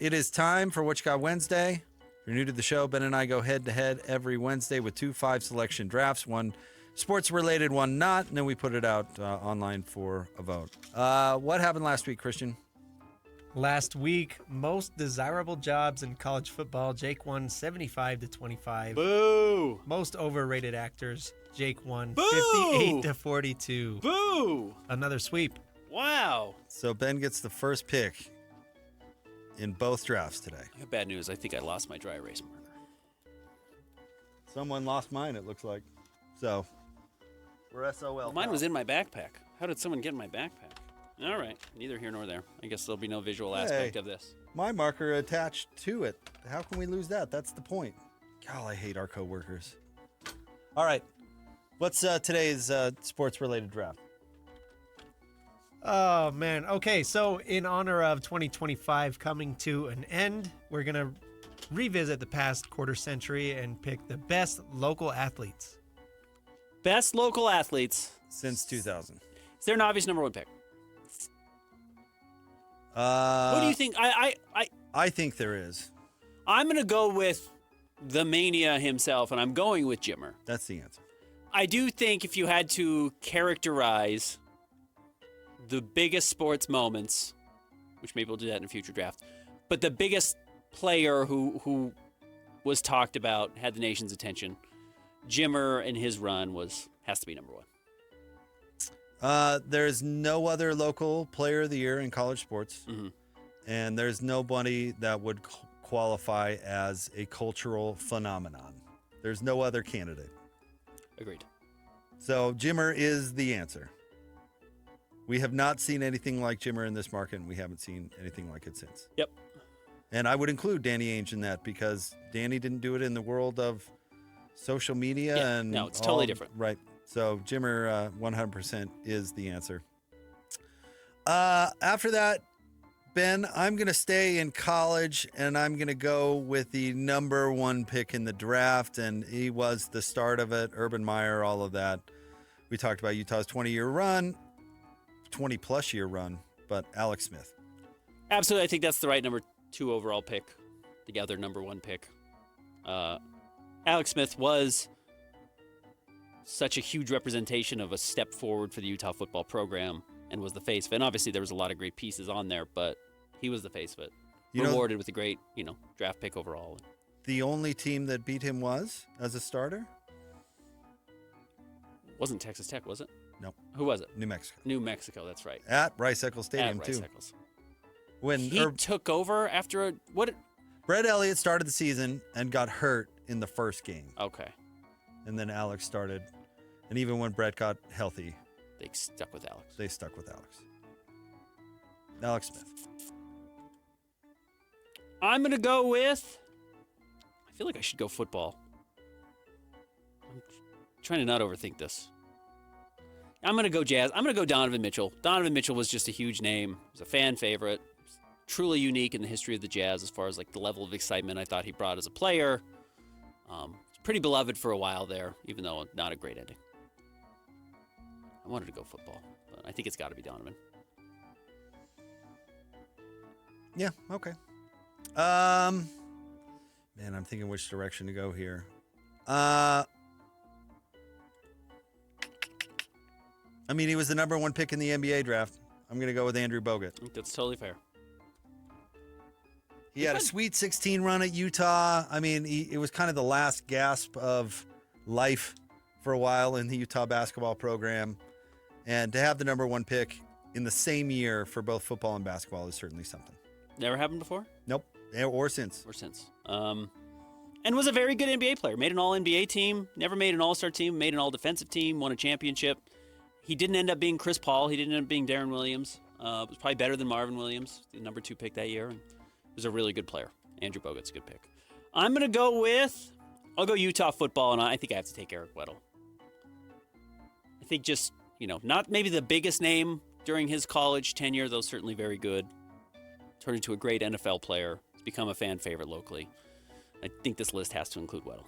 It is time for What You Got Wednesday. If you're new to the show, Ben and I go head-to-head every Wednesday with 2 5-selection drafts, one sports-related, one not, and then we put it out online for a vote. What happened last week, Christian? Last week, most desirable jobs in college football, Jake won 75-25. Boo! Most overrated actors, Jake won Boo! 58-42. Boo! Another sweep. Wow. So Ben gets the first pick in both drafts today. I have bad news. I think I lost my dry erase marker. Someone lost mine, it looks like. So, we're SOL. Well, mine was in my backpack. How did someone get in my backpack? All right. Neither here nor there. I guess there'll be no visual aspect of this. My marker attached to it. How can we lose that? That's the point. God, I hate our coworkers. All right. What's today's sports-related draft? Oh, man. Okay, so in honor of 2025 coming to an end, we're going to revisit the past quarter century and pick the best local athletes. Best local athletes. Since 2000. Is there an obvious number one pick? What do you think? I think there is. I'm going to go with the Mania himself, and I'm going with Jimmer. That's the answer. I do think if you had to characterize the biggest sports moments, which maybe we'll do that in a future draft, but the biggest player who was talked about, had the nation's attention, Jimmer and his run has to be number one. There's no other local player of the year in college sports, and there's nobody that would qualify as a cultural phenomenon. There's no other candidate. Agreed. So Jimmer is the answer. We have not seen anything like Jimmer in this market, and we haven't seen anything like it since. Yep. And I would include Danny Ainge in that because Danny didn't do it in the world of social media. Yeah, and no, it's totally different. Right. So Jimmer 100% is the answer. After that, Ben, I'm going to stay in college, and I'm going to go with the number one pick in the draft, and he was the start of it, Urban Meyer, all of that. We talked about Utah's 20-year run, 20-plus year run, but Alex Smith. Absolutely. I think that's the right number 2 overall pick, the other number 1 pick. Alex Smith was such a huge representation of a step forward for the Utah football program and was the face of it. And obviously there was a lot of great pieces on there, but he was the face of it. Rewarded with a great, draft pick overall. The only team that beat him was as a starter? Wasn't Texas Tech, was it? No. Who was it? New Mexico. New Mexico, that's right. At Rice-Eccles Stadium, At too. Rice-Eccles. When he took over after Brett Elliott started the season and got hurt in the first game. Okay. And then Alex started. And even when Brett got healthy, they stuck with Alex. Alex Smith. I'm going to go with, I feel like I should go football. I'm trying to not overthink this. I'm going to go Jazz. I'm going to go Donovan Mitchell. Donovan Mitchell was just a huge name. He was a fan favorite. Truly unique in the history of the Jazz as far as the level of excitement I thought he brought as a player. Pretty beloved for a while there, even though not a great ending. I wanted to go football, but I think it's got to be Donovan. Yeah, okay. Man, I'm thinking which direction to go here. He was the number 1 pick in the NBA draft. I'm going to go with Andrew Bogut. I think that's totally fair. He had a Sweet 16 run at Utah. It was kind of the last gasp of life for a while in the Utah basketball program. And to have the number 1 pick in the same year for both football and basketball is certainly something. Never happened before? Nope. Or since. And was a very good NBA player. Made an all-NBA team, never made an all-star team, made an all-defensive team, won a championship. He didn't end up being Chris Paul. He didn't end up being Darren Williams. Was probably better than Marvin Williams, the number 2 pick that year. And was a really good player. Andrew Bogut's a good pick. I'm going to go I'll go Utah football, and I think I have to take Eric Weddle. I think just, not maybe the biggest name during his college tenure, though certainly very good. Turned into a great NFL player. He's become a fan favorite locally. I think this list has to include Weddle.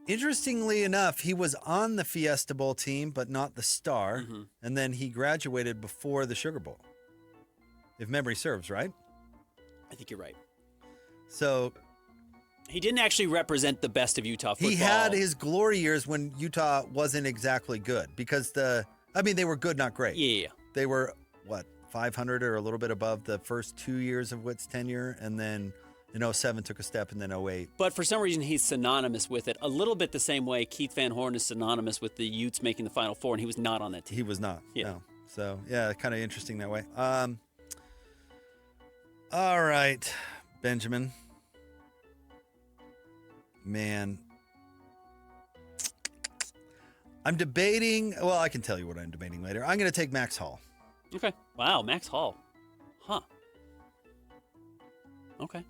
Interestingly enough, he was on the Fiesta Bowl team, but not the star. Mm-hmm. And then he graduated before the Sugar Bowl, if memory serves, right? I think you're right. So He didn't actually represent the best of Utah football. he had his glory years when Utah wasn't exactly good because they were good, not great. Yeah. They were, 500 or a little bit above the first 2 years of Witt's tenure. And then in 07 took a step and then 08. But for some reason, he's synonymous with it. A little bit the same way Keith Van Horn is synonymous with the Utes making the Final Four, and he was not on that team. He was not. Yeah. No. So, yeah, kind of interesting that way. All right, Benjamin. Man. I'm debating. Well, I can tell you what I'm debating later. I'm going to take Max Hall. Okay. Wow, Max Hall. Huh. Okay.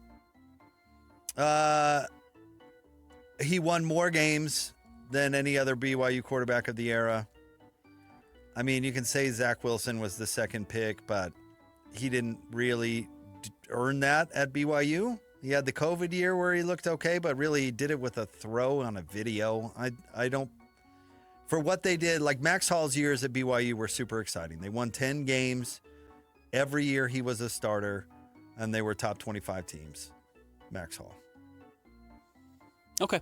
He won more games than any other BYU quarterback of the era. I mean, you can say Zach Wilson was the second pick, but he didn't really earn that at BYU. He had the COVID year where he looked okay, but really he did it with a throw on a video. I don't, for what they did, like Max Hall's years at BYU were super exciting. They won 10 games. Every year he was a starter, and they were top 25 teams. Max Hall. Okay.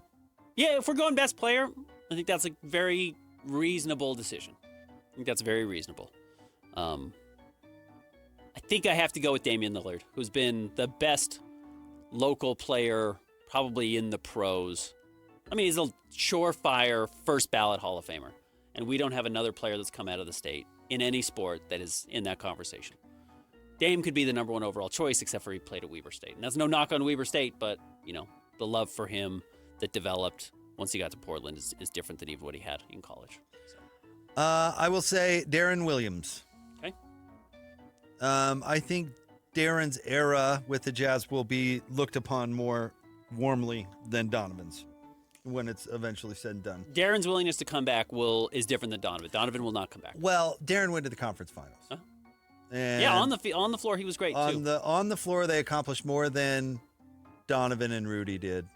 Yeah, if we're going best player, I think that's a very reasonable decision. I think that's very reasonable. I think I have to go with Damian Lillard, who's been the best local player probably in the pros. I mean, he's a surefire first ballot Hall of Famer. And we don't have another player that's come out of the state in any sport that is in that conversation. Dame could be the number one overall choice, except for he played at Weber State. And that's no knock on Weber State, but, the love for him that developed once he got to Portland is different than even what he had in college. So. I will say Darren Williams. Okay. I think Darren's era with the Jazz will be looked upon more warmly than Donovan's when it's eventually said and done. Darren's willingness to come back is different than Donovan. Donovan will not come back. Well, Darren went to the conference finals. Huh? And yeah, on the floor he was great too. On the floor they accomplished more than Donovan and Rudy did.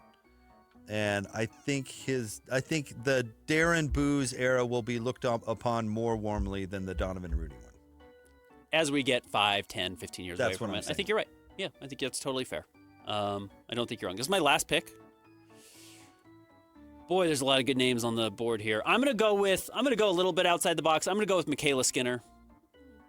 And I think the Darren Booz era will be looked upon more warmly than the Donovan Rudy one. As we get 5, 10, 15 years away from it. Saying. I think you're right. Yeah, I think that's totally fair. I don't think you're wrong. This is my last pick. Boy, there's a lot of good names on the board here. I'm gonna go a little bit outside the box. I'm gonna go with MyKayla Skinner.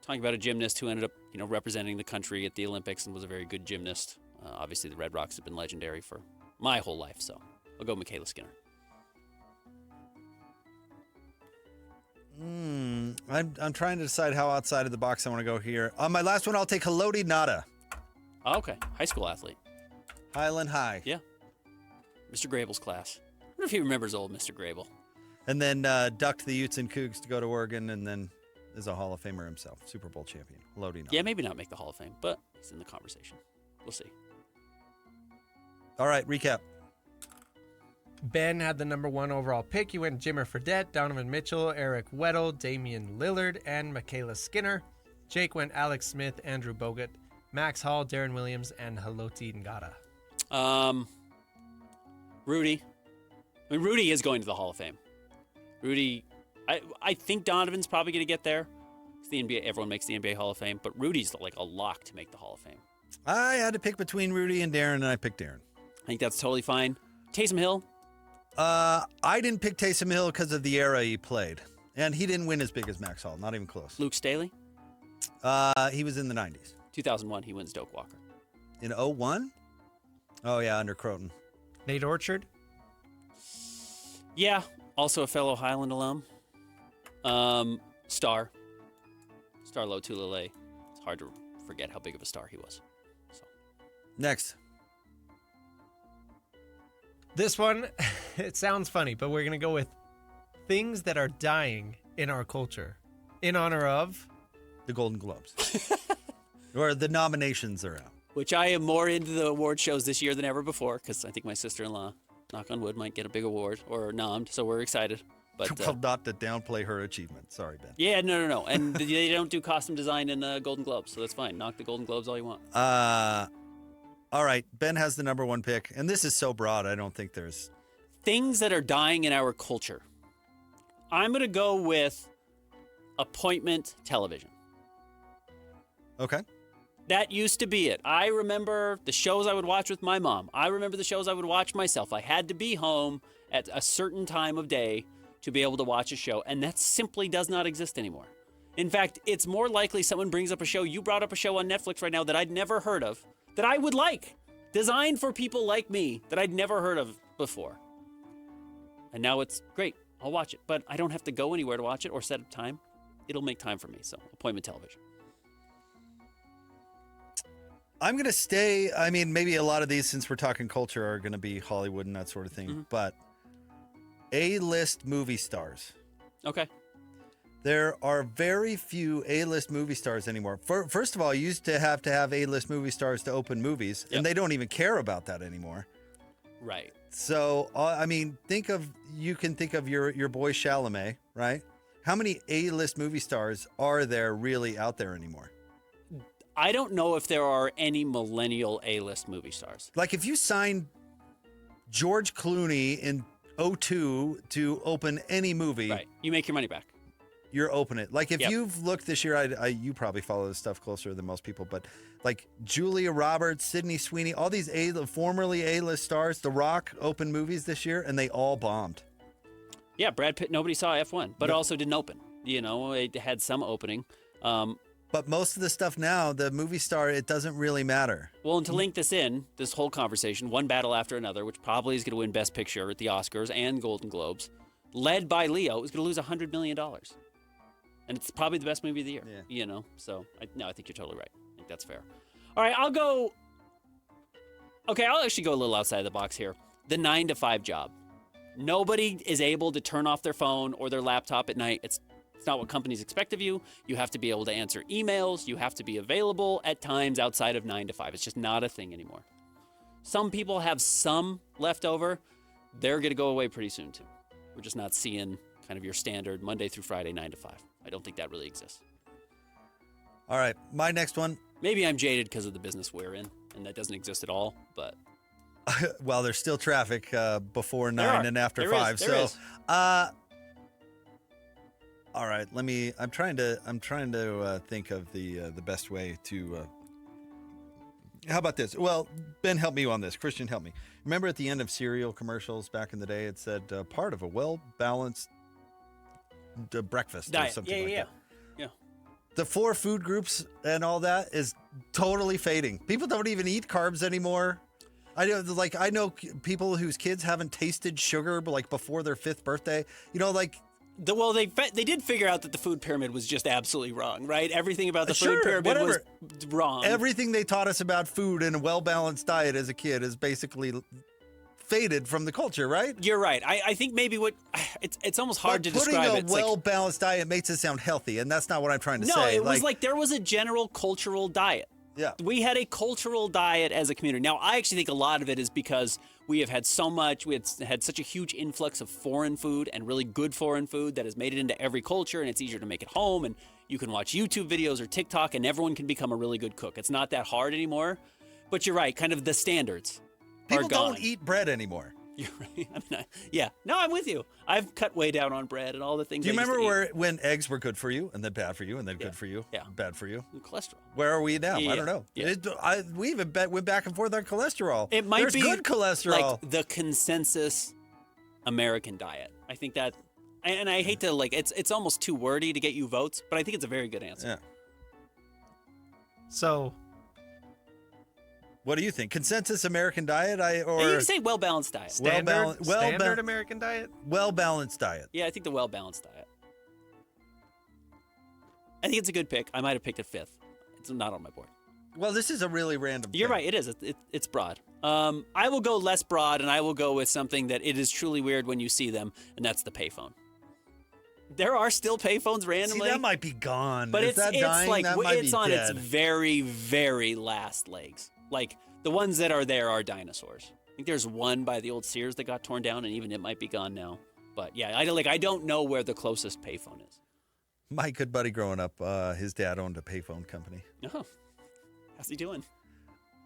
Talking about a gymnast who ended up, representing the country at the Olympics and was a very good gymnast. Obviously, the Red Rocks have been legendary for my whole life, so I'll go MyKayla Skinner. I'm trying to decide how outside of the box I want to go here. On my last one, I'll take Haloti Nada. Oh, okay, high school athlete. Highland High. Yeah. Mr. Grable's class. I wonder if he remembers old Mr. Grable. And then ducked the Utes and Cougs to go to Oregon, and then is a Hall of Famer himself, Super Bowl champion. Haloti Nada. Yeah, maybe not make the Hall of Fame, but he's in the conversation. We'll see. All right, recap. Ben had the number 1 overall pick. You went Jimmer Fredette, Donovan Mitchell, Eric Weddle, Damian Lillard, and MyKayla Skinner. Jake went Alex Smith, Andrew Bogut, Max Hall, Darren Williams, and Haloti Ngata. Rudy. I mean, Rudy is going to the Hall of Fame. Rudy, I think Donovan's probably going to get there. It's the NBA. Everyone makes the NBA Hall of Fame, but Rudy's like a lock to make the Hall of Fame. I had to pick between Rudy and Darren, and I picked Darren. I think that's totally fine. Taysom Hill. I didn't pick Taysom Hill because of the era he played. And he didn't win as big as Max Hall. Not even close. Luke Staley. He was in the 90s. 2001, he wins Doak Walker. In 01? Oh, yeah, under Croton. Nate Orchard. Yeah, also a fellow Highland alum. Star Lotulelei. It's hard to forget how big of a star he was. So. Next. This one, it sounds funny, but we're going to go with things that are dying in our culture in honor of the Golden Globes. Or the nominations are out. Which I am more into the award shows this year than ever before because I think my sister-in-law, knock on wood, might get a big award or nommed, so we're excited. But well, not to downplay her achievement. Sorry, Ben. Yeah, no. And they don't do costume design in the Golden Globes, so that's fine. Knock the Golden Globes all you want. All right, Ben has the number 1 pick, and this is so broad, I don't think there's... Things that are dying in our culture. I'm going to go with appointment television. Okay. That used to be it. I remember the shows I would watch with my mom. I remember the shows I would watch myself. I had to be home at a certain time of day to be able to watch a show, and that simply does not exist anymore. In fact, it's more likely someone brings up a show. You brought up a show on Netflix right now that I'd never heard of, that I would like, designed for people like me that I'd never heard of before. And now it's great. I'll watch it, but I don't have to go anywhere to watch it or set up time. It'll make time for me, so appointment television. I'm going to stay. I mean, maybe a lot of these, since we're talking culture, are going to be Hollywood and that sort of thing. But A-list movie stars. Okay. There are very few A-list movie stars anymore. First of all, you used to have A-list movie stars to open movies, and they don't even care about that anymore. Right. So, I mean, you can think of your boy Chalamet, right? How many A-list movie stars are there really out there anymore? I don't know if there are any millennial A-list movie stars. Like if you signed George Clooney in 2002 to open any movie, Right. You make your money back. you're open it. Like if you've looked this year, you probably follow this stuff closer than most people, but like Julia Roberts, Sydney Sweeney, all these formerly A-list stars, The Rock opened movies this year, and they all bombed. Yeah, Brad Pitt, nobody saw F1, but it also didn't open. You know, it had some opening. But most of the stuff now, the movie star, it doesn't really matter. Well, and to link this in, this whole conversation, one battle after another, which probably is going to win Best Picture at the Oscars and Golden Globes, led by Leo, is going to lose $100 million. And it's probably the best movie of the year, you know? So, I think you're totally right. I think that's fair. All right, I'll actually go a little outside the box here. The 9-to-5 job. Nobody is able to turn off their phone or their laptop at night. It's not what companies expect of you. You have to be able to answer emails. You have to be available at times outside of 9 to 5. It's just not a thing anymore. Some people have some left over. They're going to go away pretty soon, too. We're just not seeing kind of your standard Monday through Friday, 9 to 5. I don't think that really exists. All right, my next one. Maybe I'm jaded because of the business we're in, and that doesn't exist at all, but... Well, there's still traffic before 9 and after 5. There is. All right, I'm trying to think of the best way to. How about this? Well, Ben, help me on this. Christian, help me. Remember at the end of cereal commercials back in the day, it said part of a well-balanced breakfast Diet. or something like that. Yeah. The 4 food groups and all that is totally fading. People don't even eat carbs anymore. I know people whose kids haven't tasted sugar like before their 5th birthday. You know, like. Well, they did figure out that the food pyramid was just absolutely wrong, right? Everything about the food pyramid was wrong. Everything they taught us about food and a well-balanced diet as a kid is basically faded from the culture, right? You're right. I think maybe it's almost hard to describe it. Putting a well-balanced diet makes it sound healthy, and that's not what I'm trying to say. No, it was like there was a general cultural diet. Yeah. We had a cultural diet as a community. Now, I actually think a lot of it is because we have had had such a huge influx of foreign food and really good foreign food that has made it into every culture, and it's easier to make at home, and you can watch YouTube videos or TikTok, and everyone can become a really good cook. It's not that hard anymore. But you're right, kind of the standards People are gone. don't eat bread anymore. You're right. No, I'm with you. I've cut way down on bread and all the things. Do you I used remember to eat. when eggs were good for you and then bad for you and then good for you? Yeah. Bad for you. And cholesterol. Where are we now? Yeah. I don't know. Yeah. We even went back and forth on cholesterol. It might There's be good cholesterol. like the consensus American diet. I think that, and I hate to it's almost too wordy to get you votes, but I think it's a very good answer. Yeah. So, what do you think? Consensus American diet? You can say well-balanced diet. standard American diet? Well-balanced diet. Yeah, I think the well-balanced diet. I think it's a good pick. I might have picked it 5th. It's not on my board. Well, this is a really random You're thing. right. It is. It's broad. I will go less broad, and I will go with something that it is truly weird when you see them, and that's the payphone. There are still payphones randomly. See, that might be gone. But is that dying? like that might it's be on dead. its very, very last legs. Like the ones that are there are dinosaurs. I think there's one by the old Sears that got torn down, and even it might be gone now. But yeah, I don't know where the closest payphone is. My good buddy growing up, his dad owned a payphone company. Oh, how's he doing?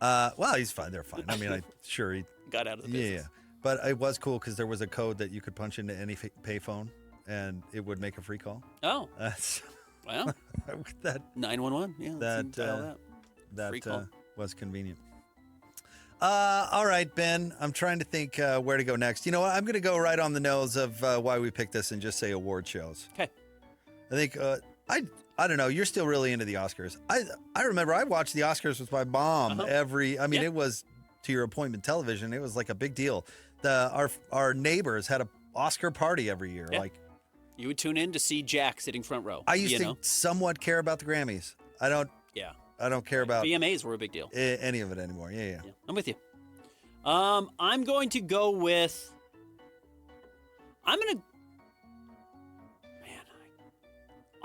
Well, he's fine. They're fine. I mean, I'm sure he Got out of the business. Yeah. But it was cool because there was a code that you could punch into any payphone, and it would make a free call. Oh, That's well, that 911. Yeah, that, dial that. Free call. was convenient. All right, Ben, I'm trying to think where to go next. You know what? I'm going to go right on the nose of why we picked this and just say award shows. Okay. I think I don't know. You're still really into the Oscars. I remember I watched the Oscars with my mom it was to your appointment television. It was like a big deal. Our neighbors had a Oscar party every year. Yeah. Like you would tune in to see Jack sitting front row. I used to somewhat care about the Grammys. I don't care about VMAs were a big deal. Any of it anymore. Yeah. I'm with you. I'm going to go with.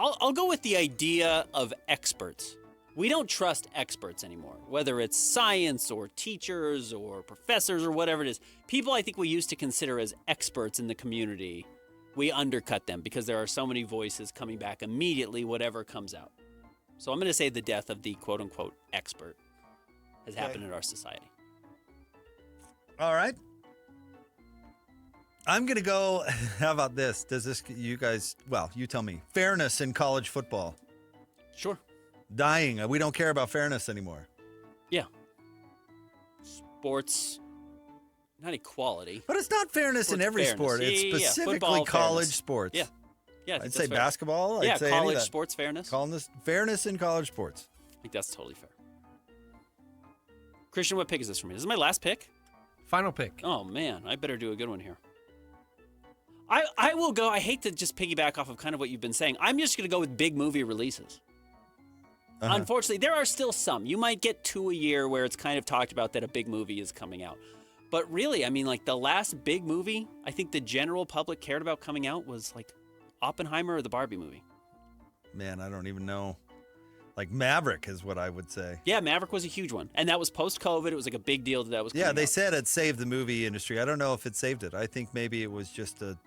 I'll go with the idea of experts. We don't trust experts anymore, whether it's science or teachers or professors or whatever it is. People I think we used to consider as experts in the community, we undercut them because there are so many voices coming back immediately, whatever comes out. So I'm going to say the death of the quote-unquote expert has happened in our society. All right. I'm going to go. How about this? You guys, you tell me. Fairness in college football. Sure. Dying. We don't care about fairness anymore. Yeah. Sports, not equality. But it's not fairness in every sport. It's specifically Football, college fairness. sports. Yeah. Yeah, I think I'd that's say fair. basketball. Yeah, I'd say college sports fairness. Fairness in college sports. I think that's totally fair. Christian, what pick is this for me? This is my last pick? Final pick. Oh, man. I better do a good one here. I will go. I hate to just piggyback off of kind of what you've been saying. I'm just going to go with big movie releases. Unfortunately, there are still some. You might get 2 a year where it's kind of talked about that a big movie is coming out. But really, I mean, like the last big movie I think the general public cared about coming out was like Oppenheimer or the Barbie movie. Man, I don't even know. Like Maverick is what I would say. Yeah, Maverick was a huge one. And that was post-COVID. It was like a big deal that was coming Yeah, they out. said it saved the movie industry. I don't know if it saved it. I think maybe it was just a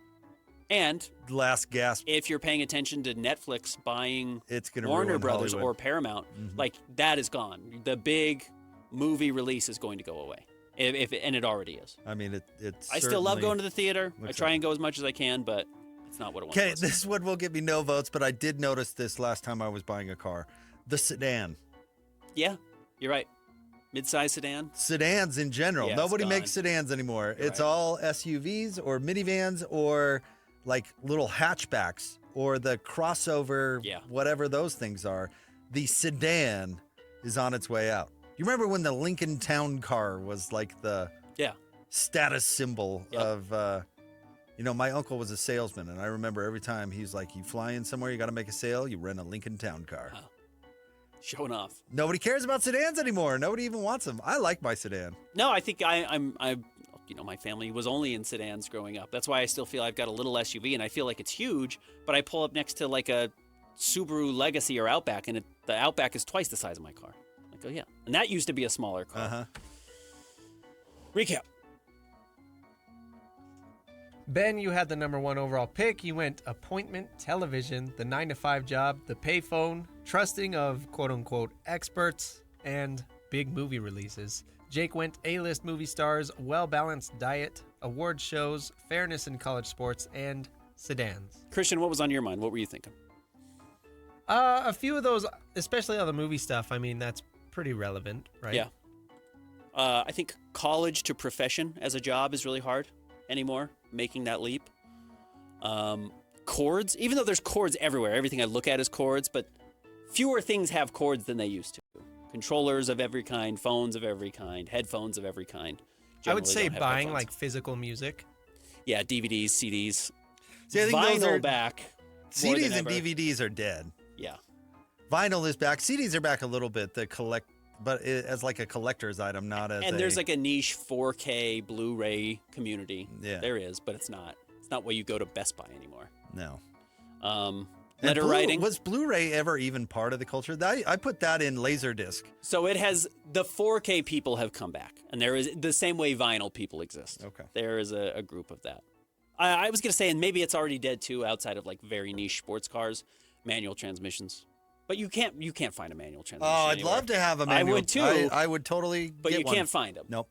last gasp. If you're paying attention to Netflix buying It's gonna Warner ruin Brothers Hollywood. or Paramount, like that is gone. The big movie release is going to go away. And it already is. I mean, it's. I still love going to the theater. I try and go as much as I can, but it's not what it Okay, was. this one will get me no votes, but I did notice this last time I was buying a car. The sedan. Yeah, you're right. Mid-size sedan. Sedans in general. Yeah, Nobody it's makes gone. sedans anymore. It's right. all SUVs or minivans or like little hatchbacks or the crossover, whatever those things are. The sedan is on its way out. You remember when the Lincoln Town Car was like the status symbol of, my uncle was a salesman, and I remember every time he's like, you fly in somewhere, you got to make a sale, you rent a Lincoln Town Car. Showing off. Nobody cares about sedans anymore. Nobody even wants them. I like my sedan. No, I think my family was only in sedans growing up. That's why I still feel I've got a little SUV, and I feel like it's huge, but I pull up next to like a Subaru Legacy or Outback, and the Outback is twice the size of my car. Like, oh yeah. And that used to be a smaller car. Recap. Ben, you had the number 1 overall pick. You went appointment television, the 9-to-5 job, the payphone, trusting of quote-unquote experts, and big movie releases. Jake went A-list movie stars, well-balanced diet, award shows, fairness in college sports, and sedans. Christian, what was on your mind? What were you thinking? A few of those, especially all the movie stuff, I mean, that's pretty relevant, right? Yeah. I think college to profession as a job is really hard anymore, making that leap. Chords, even though there's chords everywhere, everything I look at is chords, but fewer things have chords than they used to. Controllers of every kind, phones of every kind, headphones of every kind. I would Generally say don't have buying headphones. like physical music. Yeah, DVDs, CDs. See, I think Vinyl those are back. more than CDs and ever. DVDs are dead. Yeah. Vinyl is back. CDs are back a little bit. But as like a collector's item, not as. And there's like a niche 4K Blu-ray community. Yeah. There is, but it's not. It's not where you go to Best Buy anymore. No. Letter writing. Was Blu-ray ever even part of the culture? I put that in Laserdisc. So it has, the 4K people have come back, and there is the same way vinyl people exist. Okay. There is a group of that. I was going to say, and maybe it's already dead too, outside of like very niche sports cars, manual transmissions. But you can't find a manual transmission. Oh, I'd anywhere. love to have a manual. I would too. I would totally. But get you one. can't find them. Nope.